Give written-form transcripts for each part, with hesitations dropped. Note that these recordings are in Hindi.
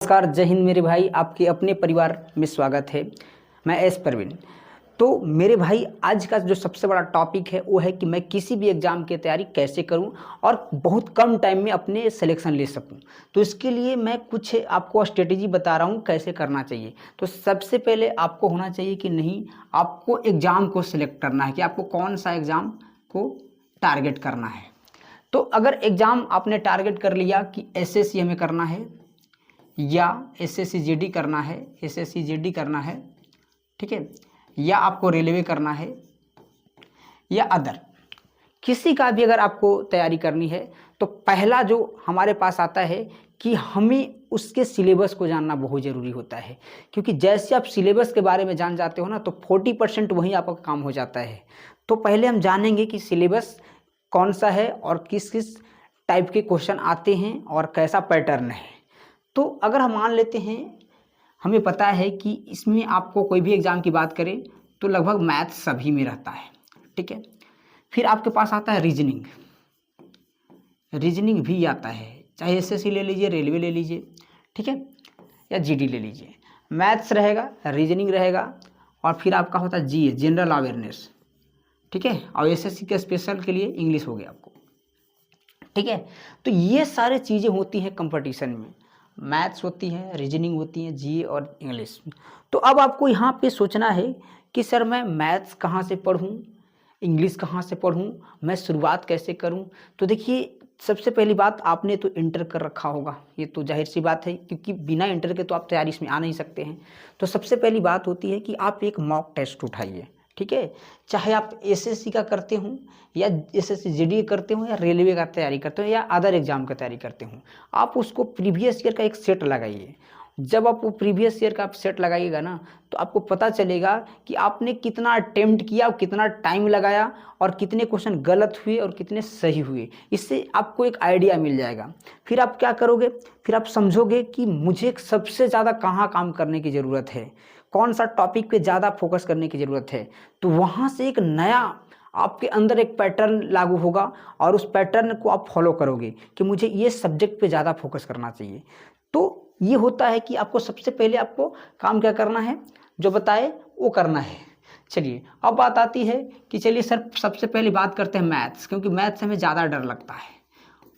नमस्कार, जय हिंद मेरे भाई। आपके अपने परिवार में स्वागत है। मैं एस परवीन। तो मेरे भाई, आज का जो सबसे बड़ा टॉपिक है वो है कि मैं किसी भी एग्ज़ाम की तैयारी कैसे करूं और बहुत कम टाइम में अपने सिलेक्शन ले सकूं। तो इसके लिए मैं कुछ आपको स्ट्रेटेजी बता रहा हूं कैसे करना चाहिए। तो सबसे पहले आपको होना चाहिए कि नहीं, आपको एग्ज़ाम को सिलेक्ट करना है कि आपको कौन सा एग्ज़ाम को टारगेट करना है। तो अगर एग्ज़ाम आपने टारगेट कर लिया कि एसएससी हमें करना है या एसएससी जीडी करना है, एसएससी जीडी करना है, ठीक है, या आपको रेलवे करना है या अदर किसी का भी अगर आपको तैयारी करनी है, तो पहला जो हमारे पास आता है कि हमें उसके सिलेबस को जानना बहुत ज़रूरी होता है। क्योंकि जैसे आप सिलेबस के बारे में जान जाते हो ना, तो 40% वहीं आपका काम हो जाता है। तो पहले हम जानेंगे कि सिलेबस कौन सा है और किस किस टाइप के क्वेश्चन आते हैं और कैसा पैटर्न है। तो अगर हम मान लेते हैं, हमें पता है कि इसमें आपको कोई भी एग्ज़ाम की बात करें तो लगभग मैथ सभी में रहता है, ठीक है। फिर आपके पास आता है रीजनिंग, रीजनिंग भी आता है, चाहे एसएससी ले लीजिए, रेलवे ले लीजिए, ठीक है, या जीडी ले लीजिए। मैथ्स रहेगा, रीजनिंग रहेगा, और फिर आपका होता है जीए, जनरल अवेयरनेस, ठीक है, और एसएससी के स्पेशल के लिए इंग्लिश हो गया आपको, ठीक है। तो ये सारी चीज़ें होती हैं कंपटीशन में, मैथ्स होती है, रीजनिंग होती है, जीए और इंग्लिश। तो अब आपको यहाँ पे सोचना है कि सर मैं मैथ्स कहाँ से पढ़ूँ, इंग्लिश कहाँ से पढ़ूँ, मैं शुरुआत कैसे करूँ। तो देखिए, सबसे पहली बात, आपने तो इंटर कर रखा होगा, ये तो जाहिर सी बात है, क्योंकि बिना इंटर के तो आप तैयारी इसमें आ नहीं सकते हैं। तो सबसे पहली बात होती है कि आप एक मॉक टेस्ट उठाइए, ठीक है। चाहे आप एसएससी का करते हों या एसएससी जीडी करते हों या रेलवे का तैयारी करते हो या अदर एग्जाम का तैयारी करते हों, आप उसको प्रीवियस ईयर का एक सेट लगाइए। जब आप वो प्रीवियस ईयर का आप सेट लगाइएगा ना, तो आपको पता चलेगा कि आपने कितना अटेम्प्ट किया और कितना टाइम लगाया और कितने क्वेश्चन गलत हुए और कितने सही हुए। इससे आपको एक आइडिया मिल जाएगा। फिर आप क्या करोगे, फिर आप समझोगे कि मुझे सबसे ज़्यादा कहाँ काम करने की ज़रूरत है, कौन सा टॉपिक पे ज़्यादा फोकस करने की ज़रूरत है। तो वहाँ से एक नया आपके अंदर एक पैटर्न लागू होगा और उस पैटर्न को आप फॉलो करोगे कि मुझे ये सब्जेक्ट पे ज़्यादा फोकस करना चाहिए। तो ये होता है कि आपको सबसे पहले आपको काम क्या करना है, जो बताए वो करना है। चलिए, अब बात आती है कि चलिए सर, सबसे पहले बात करते हैं मैथ्स, क्योंकि मैथ्स हमें ज़्यादा डर लगता है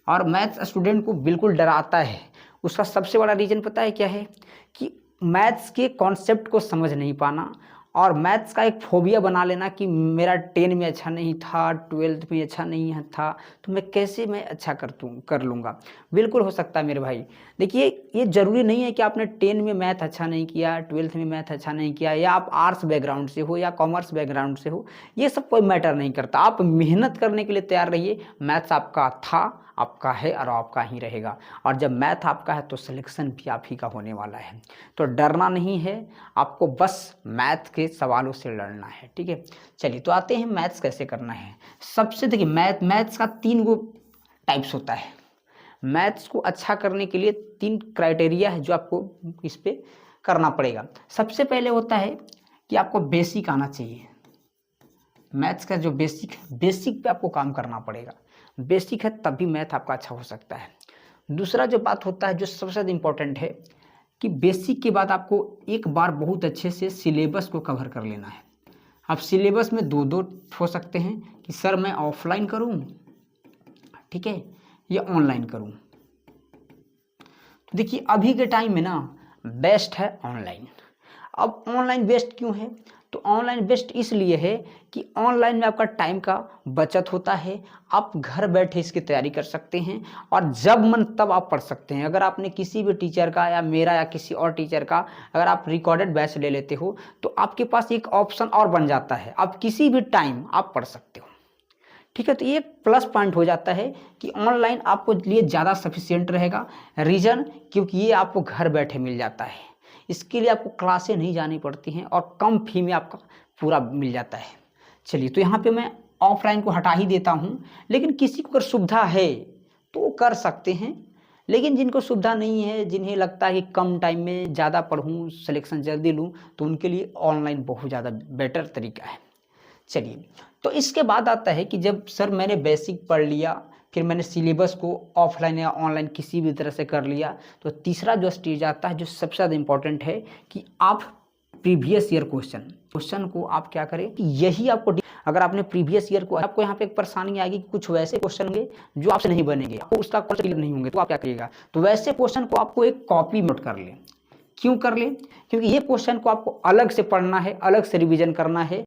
और मैथ्स स्टूडेंट को बिल्कुल डराता है। उसका सबसे बड़ा रीज़न पता है क्या है, कि मैथ्स के कॉन्सेप्ट को समझ नहीं पाना और मैथ्स का एक फोबिया बना लेना कि मेरा 10 में अच्छा नहीं था, 12th में अच्छा नहीं था, तो मैं कैसे अच्छा कर लूँगा। बिल्कुल हो सकता है मेरे भाई। देखिए, ये ज़रूरी नहीं है कि आपने 10 में मैथ अच्छा नहीं किया, 12th में मैथ अच्छा नहीं किया, या आप आर्ट्स बैकग्राउंड से हो या कॉमर्स बैकग्राउंड से हो, ये सब कोई मैटर नहीं करता। आप मेहनत करने के लिए तैयार रहिए। मैथ्स आपका था, आपका है और आपका ही रहेगा। और जब मैथ आपका है तो सिलेक्शन भी आप ही का होने वाला है। तो डरना नहीं है, आपको बस मैथ के सवालों से लड़ना है, ठीक है। चलिए, तो आते हैं मैथ्स कैसे करना है। सबसे देखिए, मैथ्स का 3 गो टाइप्स होता है। मैथ्स को अच्छा करने के लिए 3 क्राइटेरिया है जो आपको इस पर करना पड़ेगा। सबसे पहले होता है कि आपको बेसिक आना चाहिए। मैथ्स का जो बेसिक पे आपको काम करना पड़ेगा। बेसिक है तभी मैथ आपका अच्छा हो सकता है। दूसरा जो बात होता है, जो सबसे ज़्यादा इम्पोर्टेंट है, कि बेसिक के बाद आपको एक बार बहुत अच्छे से सिलेबस को कवर कर लेना है। अब सिलेबस में दो हो सकते हैं कि सर मैं ऑफलाइन करूं, ठीक है, या ऑनलाइन करूं। तो देखिए, अभी के टाइम में ना बेस्ट है ऑनलाइन। अब ऑनलाइन बेस्ट क्यों है, तो ऑनलाइन बेस्ट इसलिए है कि ऑनलाइन में आपका टाइम का बचत होता है। आप घर बैठे इसकी तैयारी कर सकते हैं और जब मन तब आप पढ़ सकते हैं। अगर आपने किसी भी टीचर का या मेरा या किसी और टीचर का अगर आप रिकॉर्डेड बैच ले लेते हो, तो आपके पास एक ऑप्शन और बन जाता है, आप किसी भी टाइम आप पढ़ सकते हो, ठीक है। तो ये एक प्लस पॉइंट हो जाता है कि ऑनलाइन आपको लिए ज़्यादा सफिशिएंट रहेगा। रीज़न, क्योंकि ये आपको घर बैठे मिल जाता है। इसके लिए आपको क्लासें नहीं जानी पड़ती हैं और कम फी में आपका पूरा मिल जाता है। चलिए, तो यहाँ पे मैं ऑफलाइन को हटा ही देता हूँ, लेकिन किसी को अगर सुविधा है तो वो कर सकते हैं। लेकिन जिनको सुविधा नहीं है, जिन्हें लगता है कि कम टाइम में ज़्यादा पढ़ूँ, सिलेक्शन जल्दी लूँ, तो उनके लिए ऑनलाइन बहुत ज़्यादा बेटर तरीका है। चलिए, तो इसके बाद आता है कि जब सर मैंने बेसिक पढ़ लिया, फिर मैंने सिलेबस को ऑफलाइन या ऑनलाइन किसी भी तरह से कर लिया। तो तीसरा जो स्टेज आता है जो सबसे ज़्यादा इंपॉर्टेंट है कि आप प्रीवियस ईयर क्वेश्चन को आप क्या करें कि यही आपको, अगर आपने प्रीवियस ईयर को, आपको यहाँ पे एक परेशानी आएगी कि कुछ वैसे क्वेश्चन होंगे जो आपसे नहीं बनेंगे, आपको उसका कॉन्सेप्ट क्लियर नहीं होंगे, तो आप क्या करिएगा, तो वैसे क्वेश्चन को आपको एक कॉपी नोट कर लें। क्यों कर लें? क्योंकि ये क्वेश्चन को आपको अलग से पढ़ना है, अलग से रिवीजन करना है।